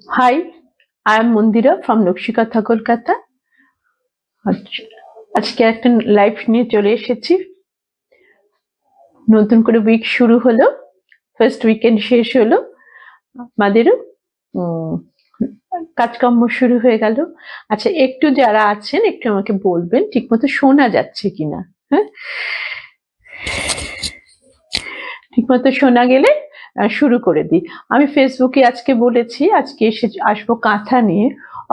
Hi, I am Mundira from Nokshikatha Kolkata. আজকে একটা live নিয়ে চলে এসেছি। নতুন করে উইক শুরু হলো, ফার্স্ট উইকেন্ড শেষ হলো, আমাদেরও কাজকর্ম শুরু হয়ে গেল। আচ্ছা, একটু যারা আছেন একটু আমাকে বলবেন ঠিকমতো শোনা যাচ্ছে কিনা। হ্যাঁ, ঠিকমতো শোনা গেলে শুরু করে দিই। আমি ফেসবুকে আজকে বলেছি আজকে আসবো কাঁথা নিয়ে।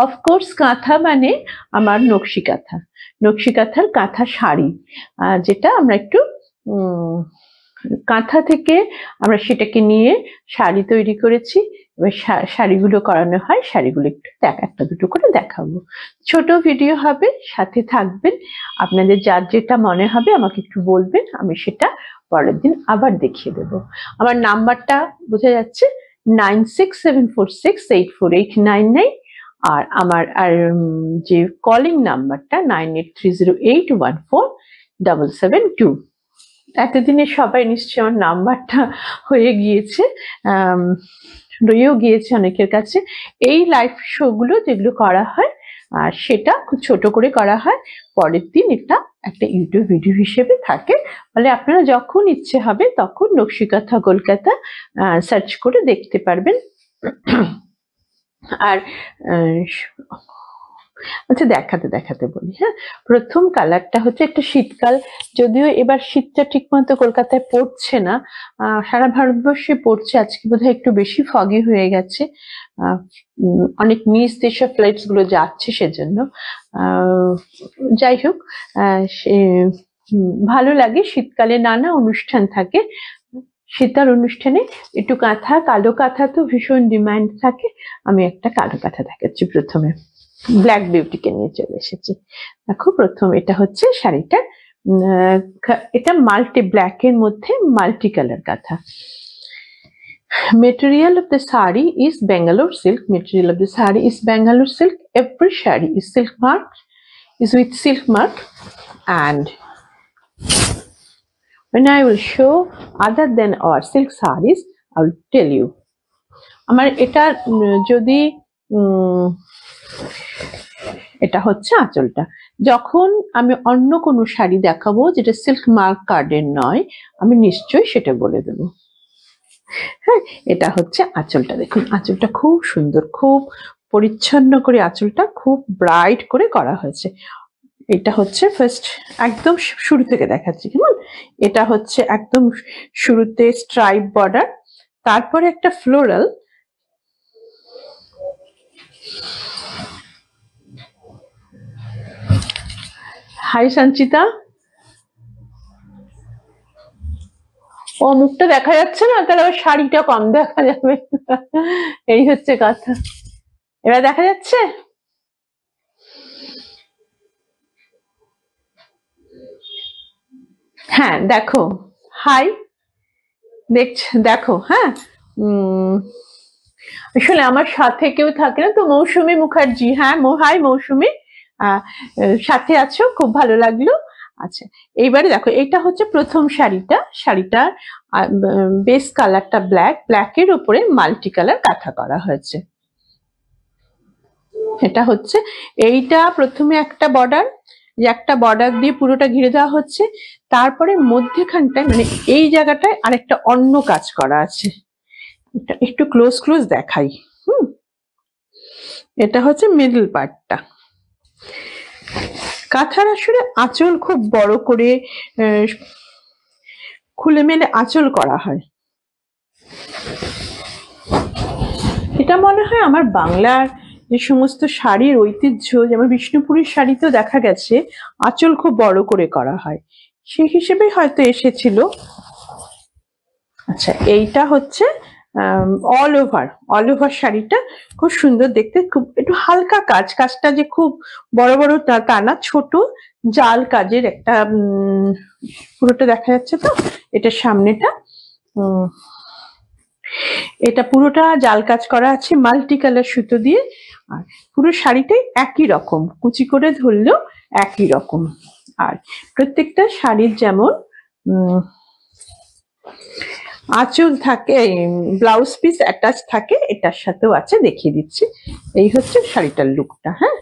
অফকোর্স কাঁথা মানে আমার নকশি কাঁথা, নকশি কাঁথার কাঁথা শাড়ি, যেটা আমরা একটু কাঁথা থেকে আমরা সেটাকে নিয়ে শাড়ি তৈরি করেছি। এবার শাড়িগুলো করানো হয়, শাড়িগুলো একটু একটা দুটো করে দেখাবো। ছোট ভিডিও হবে, সাথে থাকবেন। আপনাদের যার যেটা মনে হবে আমাকে একটু বলবেন, আমি সেটা পরের দিন আবার দেখিয়ে দেব। আমার নাম্বারটা বোঝা যাচ্ছে 9674684899, আর আমার যে কলিং নাম্বারটা 9830814772। এতদিনে সবাই নিশ্চয়ই আমার নাম্বারটা হয়ে গিয়েছে, রয়েও গিয়েছে অনেকের কাছে। এই লাইভ শো গুলো যেগুলো করা হয় আর সেটা খুব ছোট করে করা হয়, পরের দিন এটা একটা ইউটিউব ভিডিও হিসেবে থাকে। ফলে আপনারা যখন ইচ্ছে হবে তখন নকশিকাথা কলকাতা সার্চ করে দেখতে পারবেন। আর আচ্ছা, দেখাতে দেখাতে বলি। হ্যাঁ, প্রথম কালারটা হচ্ছে একটা শীতকাল, যদিও এবার শীতটা ঠিক মতো কলকাতায় পড়ছে না, সারা ভারতবর্ষে পড়ছে। আজকে বোধহয় একটু বেশি ফগি হয়ে গেছে, অনেক নিচ দেশে ফ্লাইটস গুলো যাচ্ছে সেজন্য। যাই হোক, ভালো লাগে শীতকালে, নানা অনুষ্ঠান থাকে। শীতার অনুষ্ঠানে একটু কাঁথা, কালো কাঁথা তো ভীষণ ডিমান্ড থাকে। আমি একটা কালো কাঁথা দেখাচ্ছি। প্রথমে ব্ল্যাক বিউটিকে নিয়ে চলে এসেছি। দেখো, প্রথম এটা হচ্ছে শাড়িটা, এটা মাল্টি ব্ল্যাক এর মধ্যে মাল্টি কালার কাঁথা। Material of the sari is Bangalore silk. Material of the sari is Bangalore silk. Every sari is silk mark, is with silk mark, and when I will show other than our silk sarees, I will tell you. আমার এটা যদি এটা হচ্ছে আঁচলটা। যখন আমি অন্য কোনো শাড়ি দেখাবো যেটা সিল্ক মার্ক কার্ডের নয়, আমি নিশ্চয়ই সেটা বলে দেব। হ্যাঁ, এটা হচ্ছে আঁচলটা। দেখুন, আঁচলটা খুব সুন্দর, খুব পরিচ্ছন্ন করে আঁচলটা খুব ব্রাইট করে করা হয়েছে। এটা হচ্ছে ফার্স্ট, একদম শুরু থেকে দেখাচ্ছি কেমন। এটা হচ্ছে একদম শুরুতে স্ট্রাইপ বর্ডার, তারপরে একটা ফ্লোরাল, হাই সঞ্চিতা, ও মুখটা দেখা যাচ্ছে না, তাহলে আবার শাড়িটা কম দেখা যাবে। এই হচ্ছে কথা। এবার দেখা যাচ্ছে? হ্যাঁ, দেখো, হাই, দেখো। হ্যাঁ, আসলে আমার সাথে কেউ থাকে না তো, মৌসুমী মুখার্জি। হ্যাঁ, হাই মৌসুমী, সাথে আছো, খুব ভালো লাগলো। আচ্ছা, এইবারে দেখো, এটা হচ্ছে প্রথম শাড়িটা বেস কালারটা ব্ল্যাক, ব্ল্যাকের উপরে মাল্টি কালার কাঁথা করা হয়েছে। এটা হচ্ছে, এইটা প্রথমে একটা বর্ডার, যে একটা বর্ডার দিয়ে পুরোটা ঘিরে দেওয়া হচ্ছে, তারপরে মধ্যেখানটায় মানে এই জায়গাটায় আরেকটা অন্য কাজ করা আছে। এটা একটু ক্লোজ দেখাই। এটা হচ্ছে মিডল পার্টটা। কাঁথার আসলে আঁচল খুব বড় করে খুলে মেলে আঁচল করা হয়। এটা মনে হয় আমার বাংলার যে সমস্ত শাড়ির ঐতিহ্য, যেমন বিষ্ণুপুরের শাড়িতেও দেখা গেছে আঁচল খুব বড় করে করা হয়, সেই হিসেবে হয়তো এসেছিল। আচ্ছা, এইটা হচ্ছে অল ওভার শাড়িটা খুব সুন্দর দেখতে, খুব একটু হালকা কাজটা যে খুব বড় বড় তা না, ছোট জাল কাজের একটা, পুরোটা দেখা যাচ্ছে তো। এটা সামনেটা, এটা পুরোটা জাল কাজ করা আছে মাল্টি কালার সুতো দিয়ে। আর পুরো শাড়িটাই একই রকম, কুচি করে ধরলেও একই রকম। আর প্রত্যেকটা শাড়ির যেমন আঁচল থাকে, ব্লাউজ পিস অ্যাটাচ থাকে, এটার সাথেও আছে, দেখিয়ে দিচ্ছি। এই হচ্ছে শাড়িটার লুকটা। হ্যাঁ,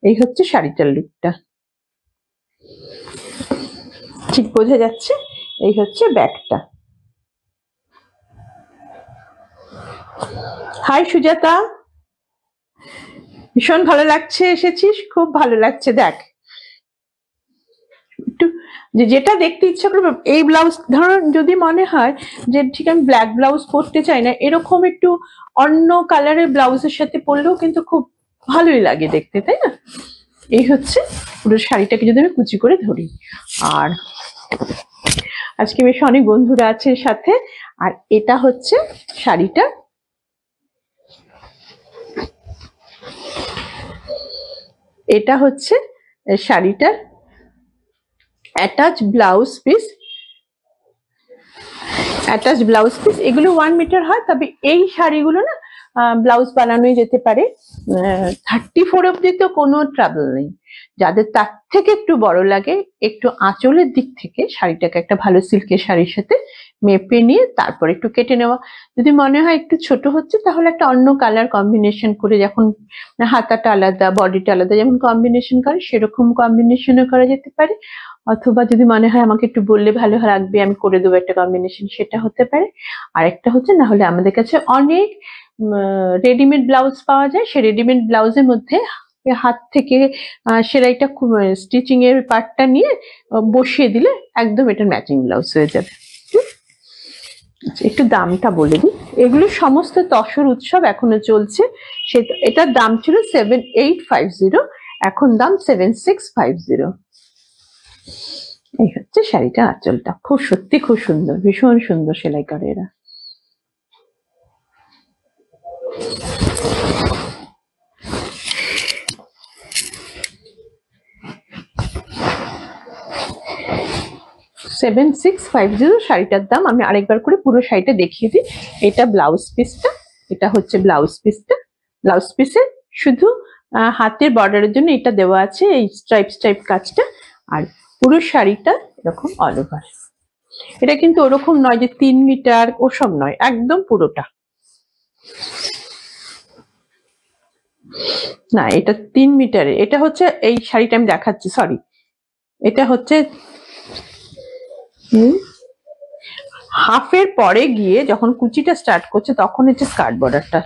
এই হচ্ছে শাড়িটার লুকটা, ঠিক বোঝা যাচ্ছে। এই হচ্ছে ব্যাগটা। হাই সুজাতা, ভীষণ ভালো লাগছে, এসেছিস, খুব ভালো লাগছে। দেখ একটু যেটা দেখতে ইচ্ছা করবে, এই ব্লাউজ ধরো যদি মনে হয় যে ঠিক আমি ব্ল্যাক ব্লাউজ পরতে চাই না, এরকম একটু অন্য কালারের ব্লাউজের সাথে পরলেও কিন্তু খুব ভালোই লাগে দেখতে, তাই না? এই হচ্ছে পুরো শাড়িটাকে যদি আমি কুচি করে ধরি। আর আজকে বেশ অনেক বন্ধুরা আছে সাথে। আর এটা হচ্ছে শাড়িটা, এটা হচ্ছে শাড়িটার attach blouse piece. Attach blouse piece এগুলো 1 মিটার হয়, তবে এই শাড়িগুলো না ব্লাউজ বানানোই যেতে পারে। 34 অব্দি তো কোনো ট্রাবল নেই। যাদের তার থেকে একটু বড় লাগে, একটু আঁচলের দিক থেকে শাড়িটাকে একটা ভালো সিল্কের শাড়ির সাথে মেপে নিয়ে তারপর একটু কেটে নেওয়া। যদি মনে হয় একটু ছোট হচ্ছে, তাহলে একটা অন্য কালার কম্বিনেশন করে, যখন হাতাটা আলাদা বডিটা আলাদা যেমন কম্বিনেশন করে, সেরকম কম্বিনেশনও করা যেতে পারে। অথবা যদি মনে হয় আমাকে একটু বললে ভালো লাগবে, আমি করে দেবো একটা কম্বিনেশন, সেটা হতে পারে। আরেকটা হচ্ছে, না হলে আমাদের কাছে অনেক রেডিমেড ব্লাউজ পাওয়া যায়, সেই রেডিমেড ব্লাউজের মধ্যে হাত থেকে সেলাইটা স্টিচিং এর পার্টটা নিয়ে বসিয়ে দিলে একদম এটার ম্যাচিং ব্লাউজ হয়ে যাবে। একটু দামটা বলে দিই। এগুলো সমস্ত তসর উৎসব এখনো চলছে। এটার দাম ছিল 7850, এখন দাম 7650। এই হচ্ছে শাড়িটা আঁচলটা, খুব সত্যি খুব সুন্দর, ভীষণ সুন্দর সেলাই করে এরা। $7650 শাড়িটার দাম। আমি আরেকবার করে পুরো শাড়িটা দেখিয়ে দিই। এটা ব্লাউজ পিসটা, এটা হচ্ছে ব্লাউজ পিসটা। ব্লাউজ পিসে শুধু হাতের বর্ডারের জন্য এটা দেওয়া আছে, এই স্ট্রাইপ স্ট্রাইপ কাজটা। আর পুরো শাড়িটা এরকম অল ওভার। এটা কিন্তু ওরকম নয় যে 3 মিটার, ওসব নয়, একদম পুরোটা। না, এটা 3 মিটারের। এটা হচ্ছে এই শাড়িটা আমি দেখাচ্ছি, সরি, এটা হচ্ছে হাফের পরে গিয়ে যখন কুচিটা স্টার্ট করছে তখন হচ্ছে স্কার্ট বর্ডারটা,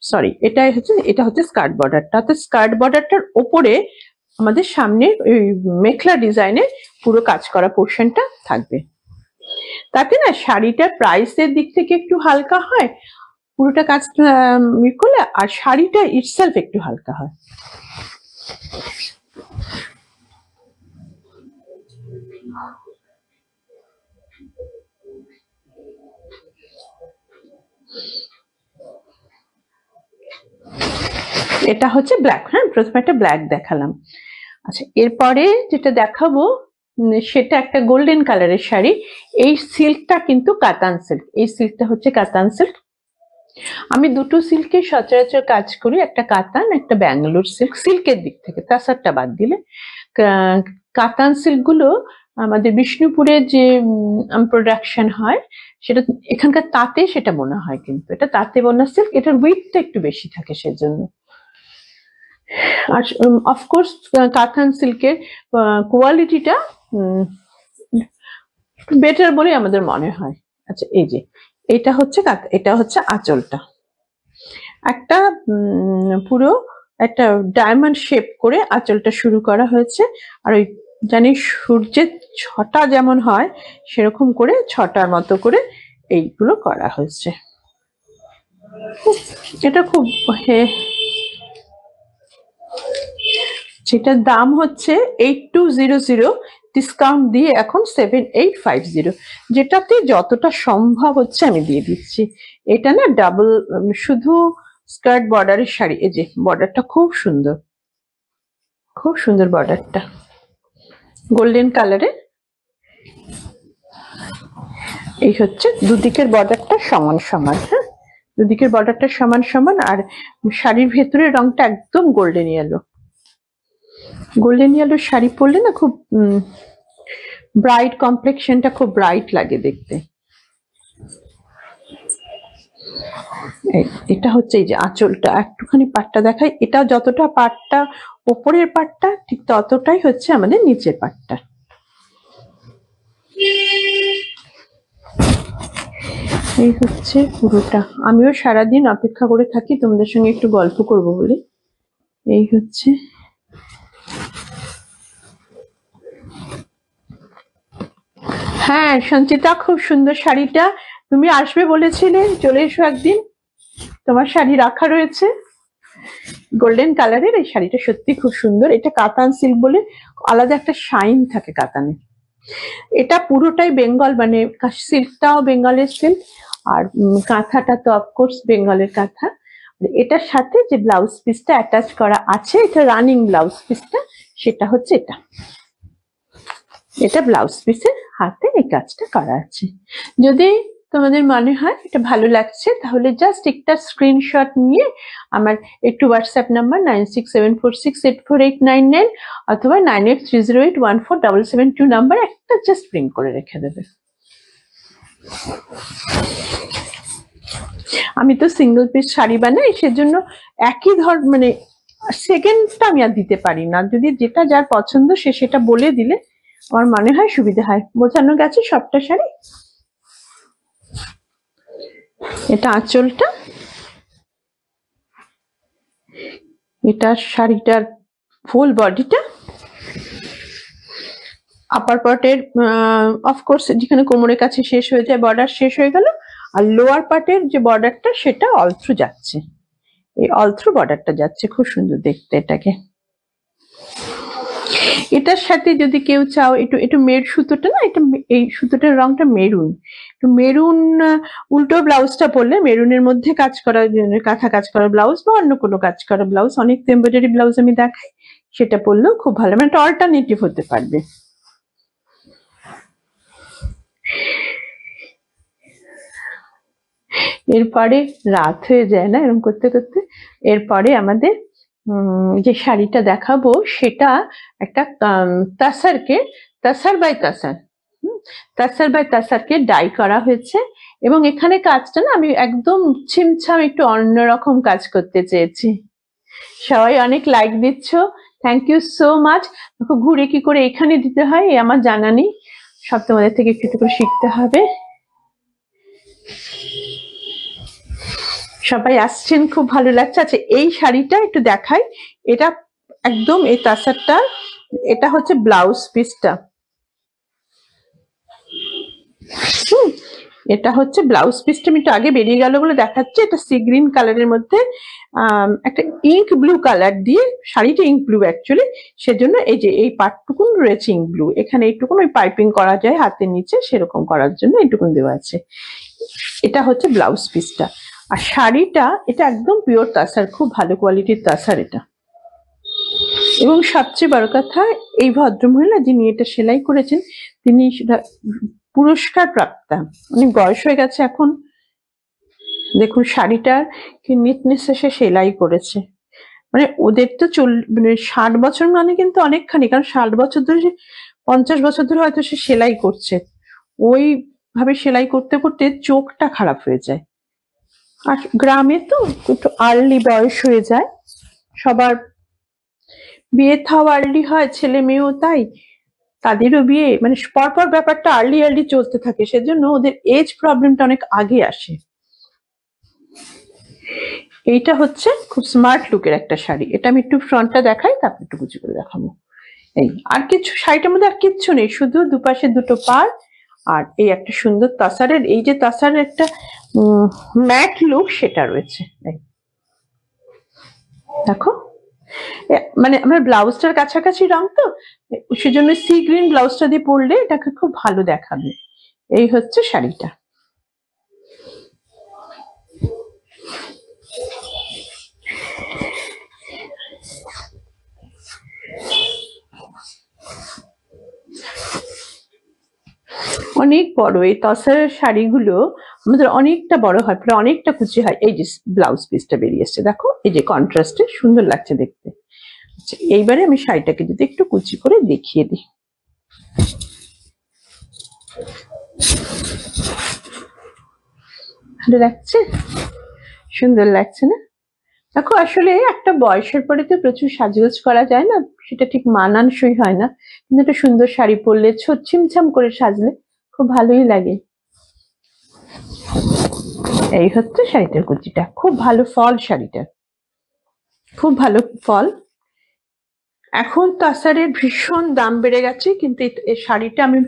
সরি, এটা হচ্ছে স্কার্ট বর্ডারটা। তো স্কার্ট বর্ডারটার ওপরে আমাদের সামনে মেখলা ডিজাইনে পুরো কাজ করা পোর্শনটা থাকবে। তাতে না শাড়িটার প্রাইসের দিক থেকে একটু হালকা হয় পুরোটা কাজ করলে, আর শাড়িটা ইটসেলফ একটু হালকা হয়। এটা হচ্ছে ব্ল্যাক। হ্যাঁ, প্রথমে একটা ব্ল্যাক দেখালাম। আচ্ছা, এরপরে যেটা দেখাবো সেটা একটা গোল্ডেন কালারের শাড়ি। এই সিল্কটা কিন্তু কাতান সিল্ক, এই সিল্কটা হচ্ছে কাতান সিল্ক। আমি দুটো সিল্কের সচরাচর কাজ করি, একটা কাতান, একটা ব্যাঙ্গালোর সিল্ক। সিল্কের দিক থেকে তাসারটা বাদ দিলে কাতান সিল্ক গুলো আমাদের বিষ্ণুপুরে যে প্রোডাকশন হয়, সেটা এখানকার তাঁতে সেটা বোনা হয়, কিন্তু এটা তাঁতে বোনা সিল্ক, এটার উইথটা একটু বেশি থাকে সেজন্য। আর অফকোর্স কাতান সিল্কের কোয়ালিটিটা বেটার বলে আমাদের মনে হয়। আচ্ছা, এই যে এটা হচ্ছে আঁচলটা, একটা পুরো একটা ডায়মন্ড শেপ করে আঁচলটা শুরু করা হয়েছে। আর ওই জানি সূর্যের ছটা যেমন হয়, সেরকম করে ছটার মতো করে এইগুলো করা হয়েছে। এটা খুব যেটার দাম হচ্ছে 8200, ডিসকাউন্ট দিয়ে এখন 7850, যেটাতে যতটা সম্ভব হচ্ছে আমি দিয়ে দিচ্ছি। এটা না ডাবল শুধু স্কার্ট বর্ডারের শাড়ি। এই যে বর্ডারটা খুব সুন্দর, খুব সুন্দর বর্ডারটা, গোল্ডেন কালারে। এই হচ্ছে দুদিকের বর্ডারটা সমান সমান। হ্যাঁ, দুদিকের বর্ডারটা সমান সমান। আর শাড়ির ভেতরের রংটা একদম golden yellow. Golden yellow sari পরলে না খুব ব্রাইট, কমপ্লেক্সনটা খুব ব্রাইট লাগে দেখতে। এটা হচ্ছে এই যে আঁচলটা, একটুখানি পাটটা দেখাই। এটা যতটা পাটটা ওপরের পাটটা, ঠিক ততটাই হচ্ছে আমাদের নিচের পাটটা। এই হচ্ছে পুরোটা। আমিও সারাদিন অপেক্ষা করে থাকি তোমাদের সঙ্গে একটু গল্প করব বলে। এই হচ্ছে, হ্যাঁ সঞ্চিতা, খুব সুন্দর শাড়িটা। তুমি আসবে বলেছিলে, চলে এসো একদিন, তোমার শাড়ি রাখা রয়েছে গোল্ডেন কালারের। এই শাড়িটা সত্যি খুব সুন্দর। এটা কাতান সিল্ক বলে, আলাদা একটা শাইন থাকে কাতানে। এটা পুরোটাই বেঙ্গল, মানে সিল্কটাও বেঙ্গলের সিল্ক, আর কাঁথাটা তো অফকোর্স বেঙ্গলের কাঁথা। এটার সাথে যে ব্লাউজ পিসটা অ্যাটাচ করা আছে, এটা রানিং ব্লাউজ পিসটা, সেটা হচ্ছে এটা। এটা ব্লাউজ পিসের হাতে এই কাজটা করা আছে। যদি তোমাদের মনে হয় এটা ভালো লাগছে, তাহলে জাস্ট একটা স্ক্রিনশট নিয়ে আমার একটু হোয়াটসঅ্যাপ নাম্বার 9674684899 অথবা 9830814772 নাম্বার একটা জাস্ট প্রিন্ট করে রেখে দেবে। আমি তো সিঙ্গেল পিস শাড়ি বানাই, সেজন্য একই মানে সেকেন্ডটা আমি আর দিতে পারি না। যদি যেটা যার পছন্দ সে সেটা বলে দিলে আমার মনে হয় সুবিধা হয়। বোঝানো গেছে সবটা শাড়ি। এটা আঁচলটা, এটা শাড়িটার ফুল বডিটা। আপার পার্টের অফকোর্স যেখানে কোমরের কাছে শেষ হয়ে যায় বর্ডার শেষ হয়ে গেল, আর লোয়ার পার্টের যে বর্ডারটা সেটা অল থ্রু যাচ্ছে, এই অল থ্রু বর্ডারটা যাচ্ছে। খুব সুন্দর দেখতে এটাকে। এটার সাথে যদি কেউ চাও, একটু মের সুতোটা না, এটা এই সুতোটার রংটা মেরুন, একটু মেরুন উল্টো ব্লাউজটা পরলে, মেরুনের মধ্যে কাজ করা কাঁথা কাজ করা ব্লাউজ বা অন্য কোনো কাজ করা ব্লাউজ, অনেক এমব্রয়ডারি ব্লাউজ আমি দেখাই, সেটা পরলেও খুব ভালো, মানে একটা অল্টারনেটিভ হতে পারবে। এরপরে রাত হয়ে যায় না এরকম করতে করতে। এরপরে আমাদের যে শাড়িটা দেখাবো সেটা একটা তাসার বাই তাসারকে ডাই করা হয়েছে। এবং এখানে কাজটা না আমি একদম ছিমছাম একটু অন্যরকম কাজ করতে চেয়েছি। সবাই অনেক লাইক দিচ্ছ, থ্যাংক ইউ সো মাচ। দেখো ঘুরে কি করে এখানে দিতে হয় আমার জানা নেই, সব তোমাদের থেকে একটু একটু করে শিখতে হবে। সবাই আসছেন, খুব ভালো লাগছে। আচ্ছা এই শাড়িটা একটু দেখাই। এটা একদম এই তাসারটা, এটা হচ্ছে ব্লাউজ পিসটা। এটা হচ্ছে ব্লাউজ পিসটা, আমি একটু আগে বেরিয়ে গেল বলে দেখাচ্ছি। এটা সি গ্রিন কালারের মধ্যে একটা ইঙ্ক ব্লু কালার দিয়ে, শাড়িটা ইঙ্ক ব্লু অ্যাকচুয়ালি, সেজন্য এই যে এই পার্টটুকুন রয়েছে ইঙ্ক ব্লু। এখানে এইটুকুন ওই পাইপিং করা যায় হাতের নিচে, সেরকম করার জন্য এইটুকুন দেওয়া আছে। এটা হচ্ছে ব্লাউজ পিসটা। আর শাড়িটা এটা একদম পিওর তাসার, খুব ভালো কোয়ালিটির তাসার এটা। এবং সবচেয়ে বড় কথা, এই ভদ্রমহিলা যিনি এটা সেলাই করেছেন তিনি পুরস্কার প্রাপ্তা, অনেক বয়স হয়ে গেছে এখন। দেখুন শাড়িটার কি নিটনেস সে সেলাই করেছে, মানে ওদের তো 60 বছর মানে কিন্তু অনেকখানি, কারণ 60 বছর ধরে 50 বছর ধরে হয়তো সে সেলাই করছে। ওই ভাবে সেলাই করতে করতে চোখটা খারাপ হয়ে যায়। আর গ্রামে তো একটু আর্লি বয়স হয়ে যায় সবার, বিয়ে থাও আর্লি হয়, ছেলে মেয়েও তাই, তাদেরও বিয়ে মানে পরপর ব্যাপারটা আর্লি চলতে থাকে, সেজন্য ওদের এজ প্রবলেমটা অনেক আগে আসে। এইটা হচ্ছে খুব স্মার্ট লুকের একটা শাড়ি। এটা আমি একটু ফ্রন্টটা দেখাই, তারপর একটু কুচি করে দেখাবো। এই আর কিছু শাড়িটার মধ্যে আর কিচ্ছু নেই, শুধু দুপাশে দুটো পার আর এই একটা সুন্দর তাসারের, এই যে তাসারের একটা ম্যাট লুক সেটা রয়েছে। দেখো মানে আমার ব্লাউজটার কাছাকাছি রং তো, সেজন্য সি গ্রিন ব্লাউজটা দিয়ে পরলে এটাকে খুব ভালো দেখাবে। এই হচ্ছে শাড়িটা। অনেক বড় এই তসরের শাড়িগুলো আমাদের অনেকটা বড় হয়, প্রায় অনেকটা কুচি হয়। এই যে ব্লাউজ পিসটা বেরিয়ে এসছে, দেখো এই যে কন্ট্রাস্টে সুন্দর লাগছে দেখতে। আচ্ছা এইবারে আমি শাড়িটাকে যদি একটু কুচি করে দেখিয়ে দিই। ভালো লাগছে, সুন্দর লাগছে না? দেখো আসলে একটা বয়সের পরে তো প্রচুর সাজগোজ করা যায় না, সেটা ঠিক মানানসই হয় না, কিন্তু একটা সুন্দর শাড়ি পরলে ছিমছাম করে সাজলে খুব ভালোই লাগে। এই হচ্ছে শাড়িটার কুচিটা, খুব ভালো ফল শাড়িটা, খুব ভালো ফল। এখন তাসারের ভীষণ দাম বেড়ে গেছে, কিন্তু এই শাড়িটা আমি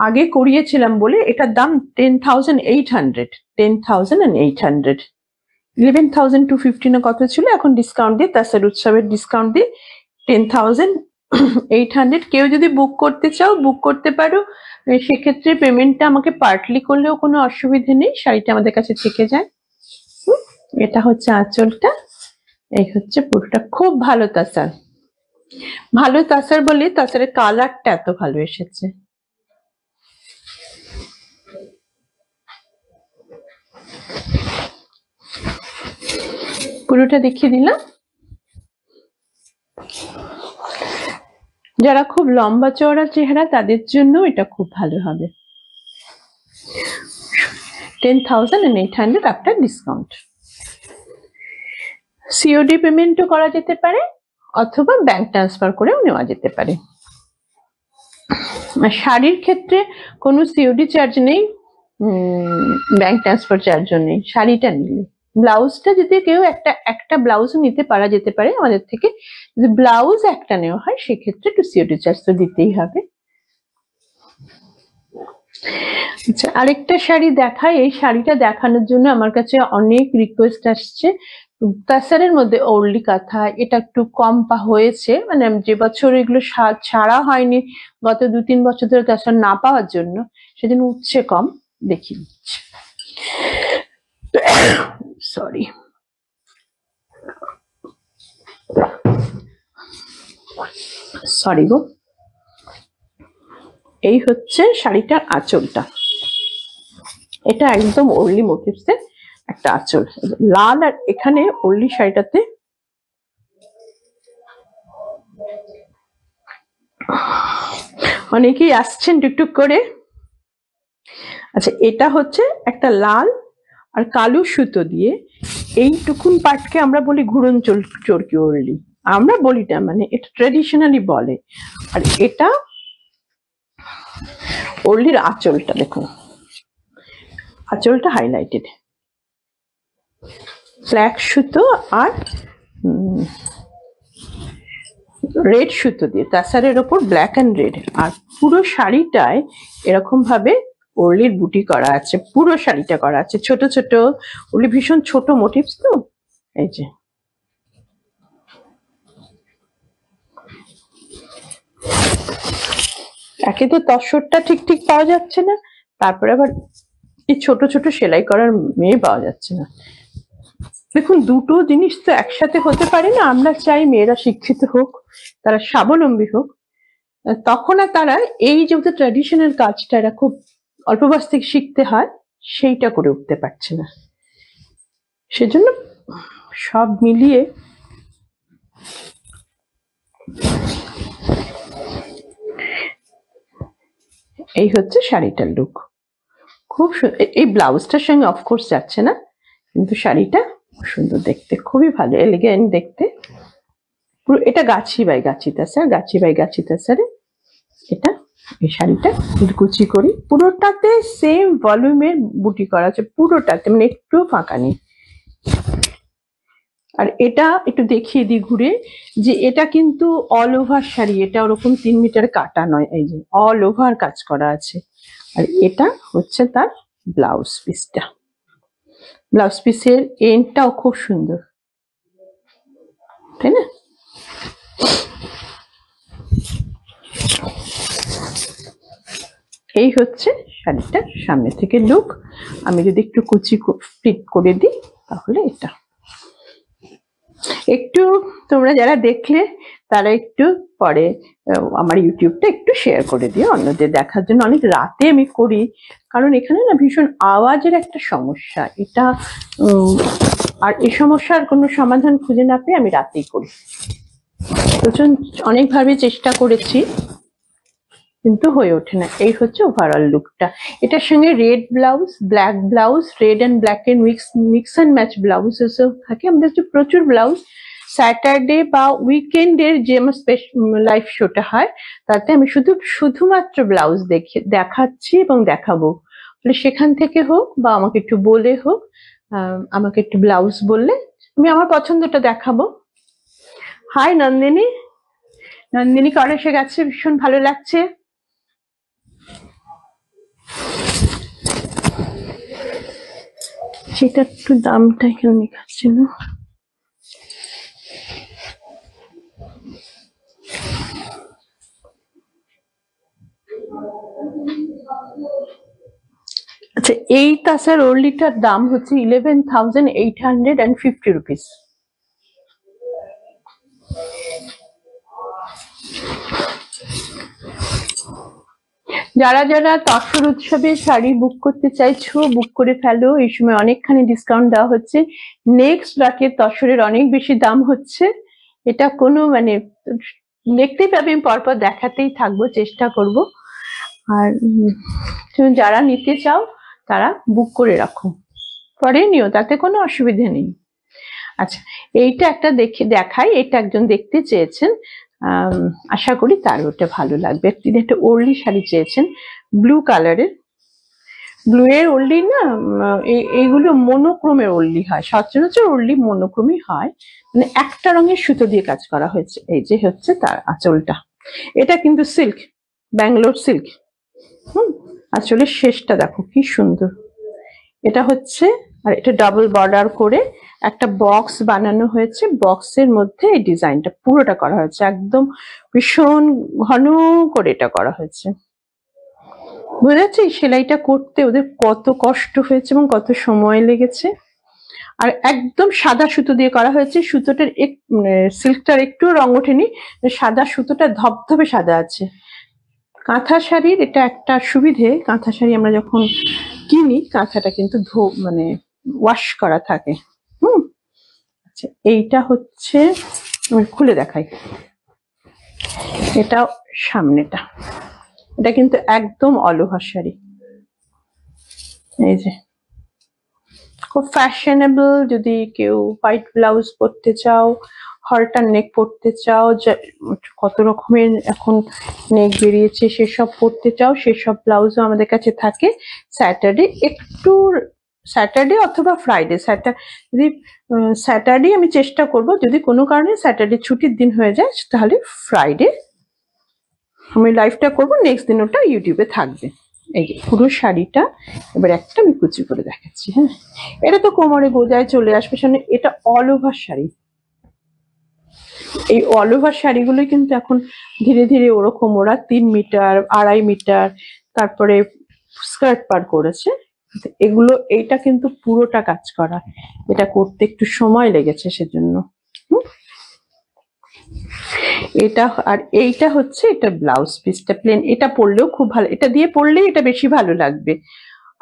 আগে করিয়েছিলাম বলে এটার দাম 10,800, 10,800। 11,250 না কত ছিল, এখন ডিসকাউন্ট দিয়ে, তাসার উৎসবের ডিসকাউন্ট দিয়ে 10,800। কেউ যদি বুক করতে চাও বুক করতে পারো, সেক্ষেত্রে পেমেন্টটা আমাকে পার্টলি করলেও কোনো অসুবিধা নেই, শাড়িটা আমাদের কাছে থেকে যায়। এটা হচ্ছে আঁচলটা, এই হচ্ছে পুরোটা। খুব ভালো তাসার, ভালো তাসার বলে তাসারের কালারটা এত ভালো এসেছে। পুরোটা দেখিয়ে দিলাম। যারা খুব লম্বা চওড়া চেহারা তাদের জন্য এটা খুব ভালো হবে। 10,800 আফটার ডিসকাউন্ট। সিওডি পেমেন্টও করা যেতে পারে অথবা ব্যাংক ট্রান্সফার করেও নেওয়া যেতে পারে। শাড়ির ক্ষেত্রে কোনো সিওডি চার্জ নেই, ব্যাংক ট্রান্সফার চার্জও নেই শাড়িটা নিলে। ব্লাউজটা যদি কেউ একটা ব্লাউজ নিতে পারা যেতে পারে আমাদের থেকে, যদি ব্লাউজ একটা নেওয়া হয় সেক্ষেত্রে একটু সিওডি চার্জ তো দিতেই হবে। আচ্ছা, আরেকটা শাড়ি দেখাই। এই শাড়িটা দেখানোর জন্য আমার কাছে অনেক রিকোয়েস্ট আসছে। তাসারের মধ্যে ওরলি কাঁথা, এটা একটু কম হয়েছে, মানে যে বছর এগুলো ছাড়া হয়নি গত 2-3 বছর ধরে তাসার না পাওয়ার জন্য, সেদিন উঠছে কম। দেখি দিচ্ছি, সরি। সরি গো। এই হচ্ছে শাড়িটার আঁচলটা, এটা একদম ওরলি মোটিভসের একটা আঁচল, লাল। আর এখানে ওরলি শাড়িটাতে অনেকেই আসছেন টুকটুক করে। আচ্ছা, এটা হচ্ছে একটা লাল আর কালো সুতো দিয়ে এইটুকুন পাটকে আমরা বলি ঘুরন চরকি ওরলি, আমরা বলি না, মানে এটা ট্রেডিশনালি বলে। আর এটা ওরলির আঁচলটা দেখুন, আঁচলটা হাইলাইটেড ব্ল্যাক সুতো আর রেড সুতো দিয়ে, তাসারের ওপর ব্ল্যাক অ্যান্ড রেড। আর পুরো শাড়িটায় এরকম ভাবে ওরলির বুটি করা আছে, পুরো শাড়িটা করা আছে ছোট ছোট ওরলি, ভীষণ ছোট মোটিভস তো। এই যে একে তো তসরটা ঠিক ঠিক পাওয়া যাচ্ছে না, তারপরে আবার এই ছোট ছোট সেলাই করার মেয়ে পাওয়া যাচ্ছে না। দেখুন, দুটো জিনিস তো একসাথে হতে পারে না। আমরা চাই মেয়েরা শিক্ষিত হোক, তারা স্বাবলম্বী হোক, তখন আর তারা এই যেহেতু ট্র্যাডিশনাল কাজটা এরা খুব অল্প বয়স থেকে শিখতে হয়, সেইটা করে উঠতে পারছে না। সেজন্য সব মিলিয়ে এই হচ্ছে শাড়িটার লুক। খুব এই ব্লাউজটার সঙ্গে অফকোর্স যাচ্ছে না, কিন্তু শাড়িটা সুন্দর দেখতে, খুবই ভালো, এলিগেন্ট দেখতে। পুরো এটা গাছি বাই গাছি তাসার, গাছি বাই গাছি তাসারে এটা। এই শাড়িটা কুচি করি, পুরোটাতে সেম ভলিউমের বুটি করা আছে, পুরোটাতে, মানে একটু ফাঁকা নেই। আর এটা একটু দেখিয়ে দিই ঘুরে, যে এটা কিন্তু অল ওভার শাড়ি, এটা ওরকম 3 মিটার কাটা নয়, এই যে অল ওভার কাজ করা আছে। আর এটা হচ্ছে তার ব্লাউজ পিসটা, ব্লাউজ পিসের এন্ডটাও খুব সুন্দর, তাই না? এই হচ্ছে শাড়িটার সামনে থেকে লুক। আমি যদি একটু কুচি ফিট করে দিই তাহলে এটা একটু, তোমরা যারা দেখলে তারা একটু পরে আমার ইউটিউবটা একটু শেয়ার করে দিও অন্যদের দেখার জন্য। অনেক রাতে আমি করি, কারণ এখানে না ভীষণ আওয়াজের একটা সমস্যা এটা, আর এই সমস্যার কোনো সমাধান খুঁজে না পেয়ে আমি রাতেই করি। অনেকভাবে চেষ্টা করেছি, কিন্তু হয়ে ওঠে না। এই হচ্ছে ওভারঅল লুকটা। এটার সঙ্গে red blouse, black blouse, red and black এর মিক্স অ্যান্ড ম্যাচ ব্লাউজ এসব থাকে। আমাদের যে প্রচুর ব্লাউজ স্যাটারডে বা উইকেন্ডের যে আমার লাইভ শোটা হয় তাতে আমি শুধুমাত্র ব্লাউজ দেখাচ্ছি এবং দেখাবো। সেখান থেকে হোক বা আমাকে একটু বলে হোক, আমাকে একটু ব্লাউজ বললে আমি আমার পছন্দটা দেখাবো। হাই নন্দিনী, নন্দিনী কর এসে গেছে, ভীষণ ভালো লাগছে। সেটা একটু দামটা এখানে দেখাচ্ছিল। আচ্ছা, এই তাসার ওরলিটার দাম হচ্ছে 11,850 রুপিস। যারা যারা তসর উৎসবে শাড়ি বুক করতে চাইছো বুক করে ফেলো, এই সময় অনেকখানি ডিসকাউন্ট দেওয়া হচ্ছে। নেক্সট লটের তসরের অনেক বেশি দাম হচ্ছে। এটা কোনো মানে দেখতেই পাবে, আমি পরপর দেখাতেই থাকবো, চেষ্টা করব। আর যারা নিতে চাও তারা বুক করে রাখো, পরে নিও, তাতে কোনো অসুবিধা নেই। আচ্ছা, এইটা একটা দেখাই। এটা একজন দেখতে চেয়েছেন, আশা করি তার ওটা ভালো লাগবে। তিনি একটা ওরলি শাড়ি চেয়েছেন ব্লু কালারের। ব্লু এর ওরলি না, এইগুলো মনোক্রোমের ওরলি হয়, সচরাচর ওরলি মনোক্রমই হয়, মানে একটা রঙের সুতো দিয়ে কাজ করা হয়েছে। এই যে হচ্ছে তার আঁচলটা। এটা কিন্তু সিল্ক, ব্যাঙ্গালোর সিল্ক। আঁচলের শেষটা দেখো কি সুন্দর। এটা হচ্ছে, আর এটা ডাবল বর্ডার করে একটা বক্স বানানো হয়েছে। বক্সের মধ্যে এই ডিজাইনটা পুরোটা করা হয়েছে, একদম ভীষণ ঘন করে এটা করা হয়েছে। বুঝা যাচ্ছে সেলাইটা করতে ওদের কত কষ্ট হয়েছে এবং কত সময় লেগেছে। আর একদম সাদা সুতো দিয়ে করা হয়েছে। সুতোটার সিল্কটার একটু রং ওঠেনি, সাদা সুতোটা ধবধবে সাদা আছে। কাঁথা শাড়ির এটা একটা সুবিধে, কাঁথা শাড়ি আমরা যখন কিনি কাঁথাটা কিন্তু মানে ওয়াশ করা থাকে। আচ্ছা, এইটা হচ্ছে, আমি খুলে দেখাই। এটা সামনেটা, এটা কিন্তু একদম অল ওভার শাড়ি। এই যে খুব ফ্যাশনেবল। যদি কেউ হোয়াইট ব্লাউজ পরতে চাও, হলটার নেক পরতে চাও, কত রকমের এখন নেক বেরিয়েছে, সেসব পরতে চাও, সেসব ব্লাউজও আমাদের কাছে থাকে। স্যাটারডে অথবা ফ্রাইডে। যদি স্যাটারডে আমি চেষ্টা করব, যদি কোনো কারণে স্যাটারডে ছুটির দিন হয়ে যায় তাহলে ফ্রাইডে আমি লাইভটা করবো, নেক্সট দিন ওটা ইউটিউবে থাকবে। এই যে পুরো শাড়িটা এবার একটা আমি কুচি করে দেখাচ্ছি। হ্যাঁ, এটা তো কোমরে গোজায় চলে আসবে সামনে। এটা অল ওভার শাড়ি। এই অল ওভার শাড়িগুলো কিন্তু এখন ধীরে ধীরে ওরকম ওরা 3 মিটার 2.5 মিটার তারপরে স্কার্ট পার করেছে। এগুলো এইটা কিন্তু পুরোটা কাজ করা, এটা করতে একটু সময় লেগেছে সেজন্য। এটা আর এইটা হচ্ছে, এটা ব্লাউজ পিসটা প্লেন। এটা পরলেও খুব ভালো, এটা দিয়ে পরলেই এটা বেশি ভালো লাগবে।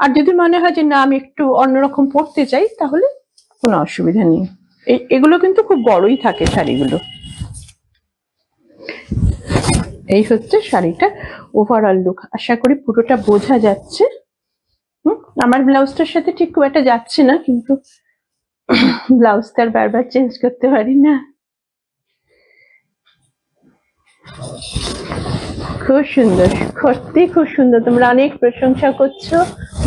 আর যদি মনে হয় যে না আমি একটু অন্যরকম পরতে চাই তাহলে কোনো অসুবিধা নেই। এগুলো কিন্তু খুব বড়ই থাকে শাড়িগুলো। এই হচ্ছে শাড়িটা ওভারঅল লুক। আশা করি পুরোটা বোঝা যাচ্ছে। আমার ব্লাউজটার সাথে ঠিক খুব একটা যাচ্ছে না, কিন্তু ব্লাউজটা আর বারবার চেঞ্জ করতে পারি না। খুব সুন্দর, সত্যি খুব সুন্দর। তোমরা অনেক প্রশংসা করছো,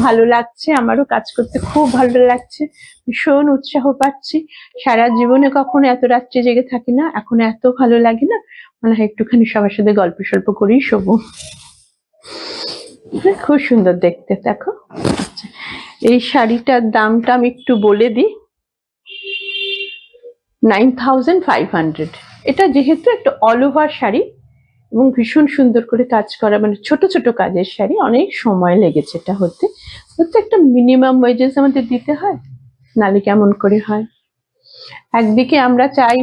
ভালো লাগছে, আমারও কাজ করতে খুব ভালো লাগছে, ভীষণ উৎসাহ পাচ্ছি। সারা জীবনে কখনো এত রাত্রে জেগে থাকি না, এখন এত ভালো লাগে না, মনে হয় একটুখানি সবার সাথে গল্প সল্প করেই শোবো। খুব সুন্দর দেখতে, দেখো। আচ্ছা, এই শাড়িটার দামটা আমি একটু বলে দিই, 9,500। এটা যেহেতু একটা অল ওভার শাড়ি এবং ভীষণ সুন্দর করে কাজ করা, মানে ছোট ছোট কাজের শাড়ি, অনেক সময় লেগেছে এটা হতে। একটা মিনিমাম ওয়েজেস আমাদের দিতে হয়, নালে কেমন করে হয়। একদিকে আমরা চাই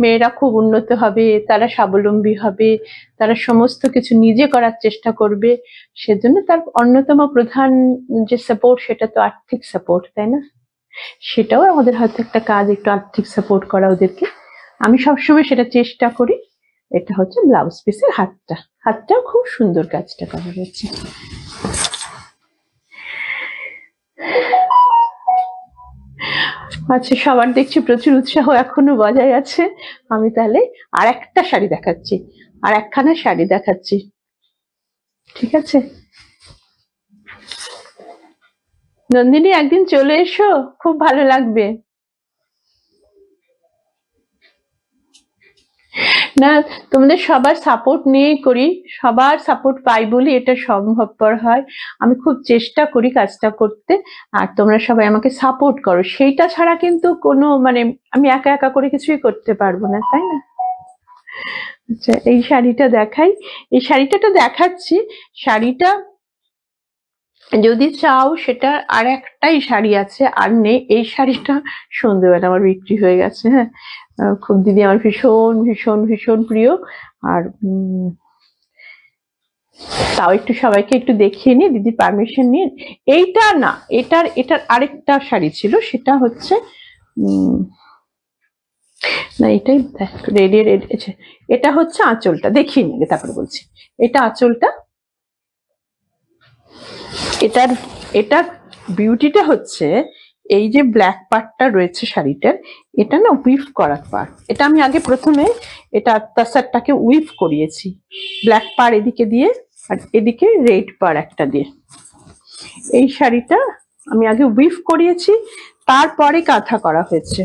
মেয়েরা খুব উন্নত হবে, তারা স্বাবলম্বী হবে, তারা সমস্ত কিছু নিজে করার চেষ্টা করবে, সেজন্য তার অন্যতম প্রধান যে সাপোর্ট সেটা তো আর্থিক সাপোর্ট, তাই না? সেটাও আমাদের হয়তো একটা কাজ, একটু আর্থিক সাপোর্ট করা ওদেরকে। আমি সবসময় সেটা চেষ্টা করি, এটা হচ্ছে ব্লাউজ পিসের হাতটা, হাতটাও খুব সুন্দর কাজটা করা হয়েছে। আচ্ছা, সবার দেখছি প্রচুর উৎসাহ এখনো বজায় আছে। আমি তাহলে আর একটা শাড়ি দেখাচ্ছি, আর একখানা শাড়ি দেখাচ্ছি, ঠিক আছে? নন্দিনী, একদিন চলে এসো, খুব ভালো লাগবে। না, তোমাদের সবার সাপোর্ট নিয়েই করি, সবার সাপোর্ট পাই বলি এটা সম্ভবপর হয়। আমি খুব চেষ্টা করি কাজটা করতে, আর তোমরা সবাই আমাকে সাপোর্ট করো। সেইটা ছাড়া কিন্তু কোনো মানে আমি একা একা করে কিছুই করতে পারবো না, তাই না? আচ্ছা, এই শাড়িটা দেখাই। এই শাড়িটা তো দেখাচ্ছি, শাড়িটা যদি চাও সেটা আর একটাই শাড়ি আছে, আর নেই। এই শাড়িটা সন্ধ্যেবেলা আমার বিক্রি হয়ে গেছে। হ্যাঁ, খুব দিদি আমার ভীষণ ভীষণ ভীষণ প্রিয়। আর তাও একটু সবাইকে একটু দেখিয়ে নিই, দিদি পারমিশন নিন। এইটা না, এটার আরেকটা শাড়ি ছিল, সেটা হচ্ছে না, এটাই রেডি রেডি। এটা হচ্ছে আঁচলটা, দেখিয়ে নিলে তারপরে বলছি। এটা আঁচলটা। এটার বিউটিটা হচ্ছে এই যে ব্ল্যাক পার্টটা রয়েছে শাড়িটার, এটা না উইভ করার পার্ট। এটা আমি আগে প্রথমে এটা তাসারটাকে উইভ করিয়েছি, ব্ল্যাক পার এদিকে দিয়ে আর এদিকে রেড পার একটা দিয়ে। এই শাড়িটা আমি আগে উইভ করিয়েছি, তারপরে কাঁথা করা হয়েছে।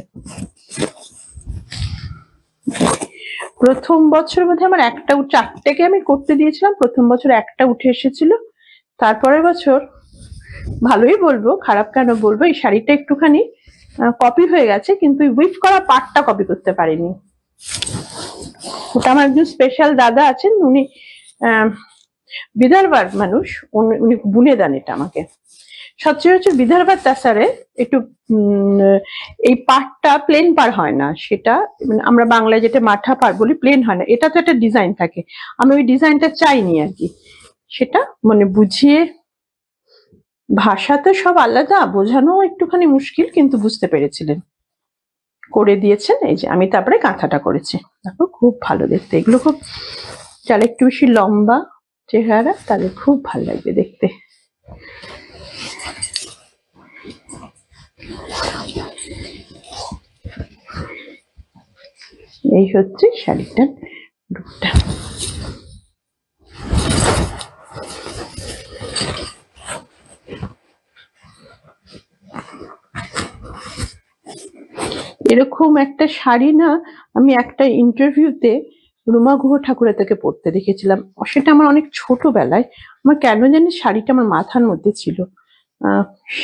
প্রথম বছর বোধহয় আমার একটা, চারটেকে আমি করতে দিয়েছিলাম, প্রথম বছর একটা উঠে এসেছিল। তারপরের বছর ভালোই বলবো, খারাপ কেন বলবো, এই শাড়িটা একটুখানি কপি হয়ে গেছে, কিন্তু উইভ করা পার্টটা কপি করতে পারিনি। ওটা আমার একজন স্পেশাল দাদা আছেন, উনি বিদর্ভার মানুষ, উনি বুনে দেন এটা আমাকে। সচরাচর বিদর্ভার তাসারে একটু এই পাড়টা প্লেন পার হয় না, সেটা আমরা বাংলায় যেটা মাঠা পার বলি, প্লেন হয় না। এটা তো একটা ডিজাইন থাকে, আমি ওই ডিজাইনটা চাইনি আর কি। সেটা মানে বুঝিয়ে, ভাষা তো সব আলাদা, বোঝানো একটুখানি মুশকিল, কিন্তু বুঝতে পেরেছিলেন, করে দিয়েছেন। এই যে আমি তারপরে কাঁথাটা করেছি, দেখো খুব ভালো দেখতে। এগুলো খুব, যারা একটু বেশি লম্বা চেহারা তাদের খুব ভালো লাগবে দেখতে। এই হচ্ছে শাড়িটার রূপটা। এরকম একটা শাড়ি না আমি একটা ইন্টারভিউতে রুমা গুহ ঠাকুরের থেকে পড়তে দেখেছিলাম। সেটা আমার অনেক ছোটবেলায়, আমার কেন জানি শাড়িটা আমার মাথার মধ্যে ছিল।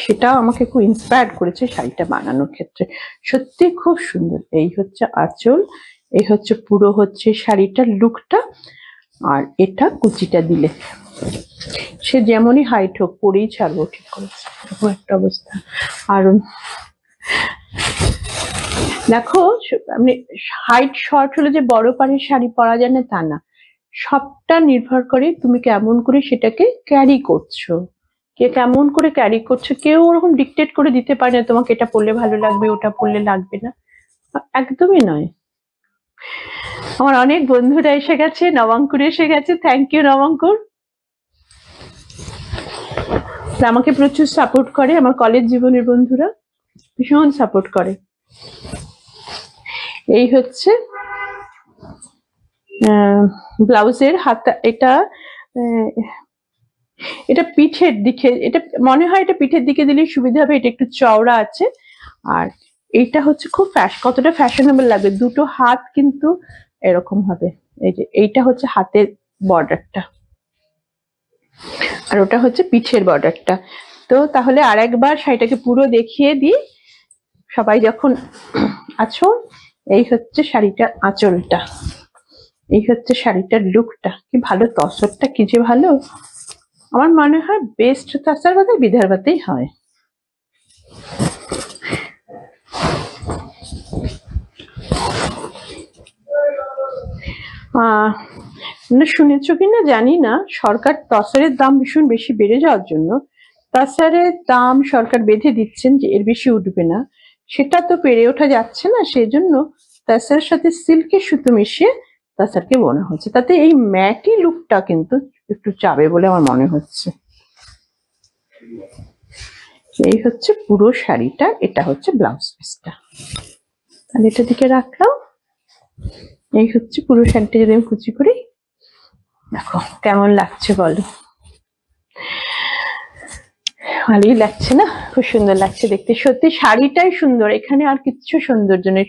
সেটা আমাকে খুব ইন্সপায়ার করেছে শাড়িটা বানানোর ক্ষেত্রে। সত্যি খুব সুন্দর। এই হচ্ছে আঁচল, এই হচ্ছে পুরো হচ্ছে শাড়িটার লুকটা, আর এটা কুচিটা দিলে সে যেমনই হাইট হোক পরেই ছাড়বো, ঠিক করেছে, এরকম একটা অবস্থা। আর দেখো, মানে হাইট শর্ট হলে যে বড় পাড়ের শাড়ি পরা যায় না তা না, সবটা নির্ভর করে তুমি কেমন করে সেটাকে ক্যারি করছো, কে কেমন করে ক্যারি করছো। কেউ ওরকম ডিকটেট করে দিতে পারে না তোমাকে এটা পরলে ভালো লাগবে, ওটা পরলে লাগবে না, একদমই নয়। আমার অনেক বন্ধুরা এসে গেছে, নবাঙ্কুর এসে গেছে, থ্যাংক ইউ নবাঙ্কুর, আমাকে প্রচুর সাপোর্ট করে। আমার কলেজ জীবনের বন্ধুরা ভীষণ সাপোর্ট করে। এই হচ্ছে ব্লাউজের হাতা। এটা পিঠের দিকে, এটা মনে হয় এটা পিঠের দিকে দিলে সুবিধা হবে, এটা একটু চওড়া আছে। আর এইটা হচ্ছে খুব কতটা ফ্যাশনেবল লাগবে, দুটো হাত কিন্তু এরকম হবে। এই যে এইটা হচ্ছে হাতের বর্ডারটা, আর ওটা হচ্ছে পিঠের বর্ডারটা। তো তাহলে আর একবার শাড়িটাকে পুরো দেখিয়ে দিই সবাই যখন আছো। এই হচ্ছে শাড়িটার আঁচলটা, এই হচ্ছে শাড়িটার লুকটা। কি ভালো, তসরটা কি যে ভালো। আমার মনে হয় বেস্ট তাসার বোধহয় বিদর্ভাতেই হয়। শুনেছো কিনা জানি না, সরকার তসরের দাম ভীষণ বেশি বেড়ে যাওয়ার জন্য তসরের দাম সরকার বেঁধে দিচ্ছেন যে এর বেশি উঠবে না। সেটা তো পেরে ওঠা যাচ্ছে না, সেই জন্য তসরের সাথে সিল্কের সুতো মিশিয়ে স্যারকে বোনা হচ্ছে, তাতে এই ম্যাটি লুকটা কিন্তু একটু যাবে বলে আমার মনে হচ্ছে। এই হচ্ছে পুরো শাড়িটা, এটা হচ্ছে ব্লাউজ পিসটা, তাহলে এটা দিকে রাখলাম। এই হচ্ছে পুরো শাড়িটা, যদি আমি কুচি করি, দেখো কেমন লাগছে বলো, ভালোই লাগছে না? খুব সুন্দর লাগছে দেখতে, সত্যি শাড়িটাই সুন্দর, এখানে আর কিচ্ছু সৌন্দর্য নেই,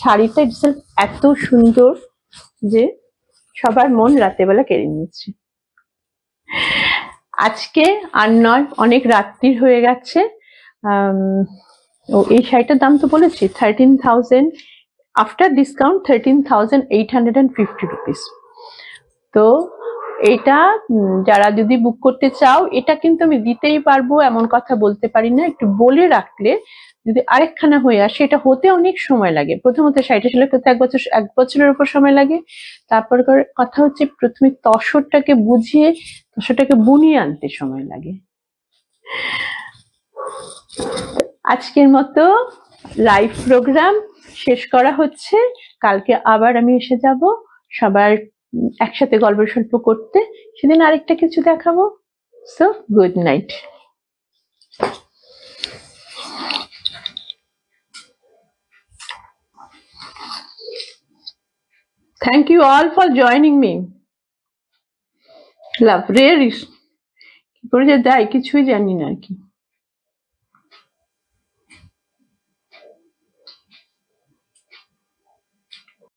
শাড়িটা এত সুন্দর যে সবার মন রাতেবেলা কেড়ে নিয়েছে। আজকে আর নয়, অনেক রাত্রির হয়ে গেছে। এই শাড়িটার দাম তো বলেছি 13,000, আফটার ডিসকাউন্ট 13,850 রুপিস। তো এটা যারা যদি বুক করতে চাও, এটা কিন্তু আমি দিতেই পারবো এমন কথা বলতে পারি না, একটু বলে রাখলে যদি আরেকখানা হয়ে আসে, এটা হতে অনেক সময় লাগে। প্রথমত শাড়িটা সেলাই করতে 1 বছরের উপর সময় লাগে। তারপর কথা হচ্ছে প্রথমে তসরটাকে বুঝিয়ে তসরটাকে বুনিয়ে আনতে সময় লাগে। আজকের মতো লাইভ প্রোগ্রাম শেষ করা হচ্ছে, কালকে আবার আমি এসে যাব সবার একসাথে গল্প সল্প করতে, সেদিন আরেকটা কিছু দেখাবো। So good night. Thank you all for joining me. Love, really কি করে যে দেয় কিছুই জানি না আর কি।